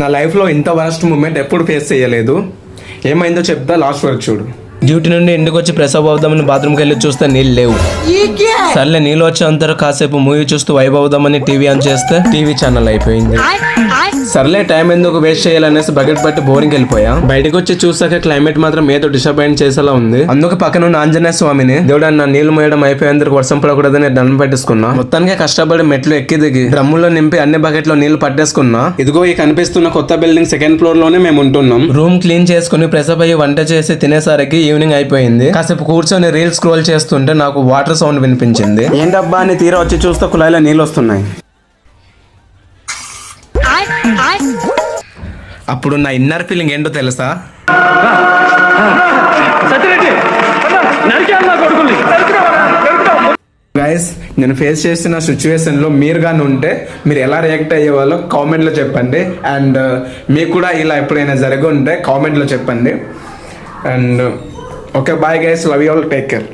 నా లైఫ్లో ఇంత వరస్ట్ మూమెంట్ ఎప్పుడు ఫేస్ చేయలేదు. ఏమైందో చెప్తా, లాస్ట్ వరకు చూడు. డ్యూటీ నుండి ఇంటికి వచ్చి ప్రెసప్ అవుదామని బాత్రూమ్కి వెళ్ళి చూస్తే నీళ్ళు లేవు. సర్లే నీళ్ళు వచ్చేంతలో కాసేపు మూవీ చూస్తూ వైబ్ అవుదామని టీవీ ఆన్ చేస్తే టీవీ ఛానల్ అయిపోయింది. సర్లే టైం ఎందుకు వేస్ట్ చేయాలనేసి బకెట్ పట్టి బోరింగ్ వెళ్ళిపోయా. బయటకు వచ్చి చూసాక క్లైమేట్ మాత్రం ఏదో డిసప్పాయింట్ చేసేలా ఉంది. అందుకు పక్కన ఉన్న ఆంజనేయ స్వామిని, దేవుడు నా నీళ్లు మోయడం అయిపోయేందుకు వర్షం పడకూడదని దండం పెట్టేసుకున్నా. మొత్తానికి కష్టపడి మెట్లు ఎక్కి దిగి డ్రమ్ముల్లో నింపి అన్ని బకెట్లో నీళ్లు పట్టేసుకున్నా. ఇదిగో ఈ కనిపిస్తున్న కొత్త బిల్డింగ్ సెకండ్ ఫ్లోర్ లోనే మేము ఉంటున్నాం. రూమ్ క్లీన్ చేసుకుని ప్రెసప్ అయ్యి వంట చేసి తినేసరికి ఈవినింగ్ అయిపోయింది. కాసేపు కూర్చొని రీల్ స్క్రోల్ చేస్తుంటే నాకు వాటర్ సౌండ్ వినిపించింది. ఏంటబ్బా అని తీరా వచ్చి చూస్తే కుళాయిలో నీళ్ళు వస్తున్నాయి. అప్పుడు నా ఇన్నర్ ఫీలింగ్ ఏంటో తెలుసా? గైస్, నేను ఫేస్ చేస్తున్న సిచ్యువేషన్లో మీరు కానీ ఉంటే మీరు ఎలా రియాక్ట్ అయ్యే వాళ్ళో కామెంట్లో చెప్పండి. అండ్ మీకు కూడా ఇలా ఎప్పుడైనా జరిగి ఉంటే కామెంట్లో చెప్పండి. And okay, bye guys, love you all, take care.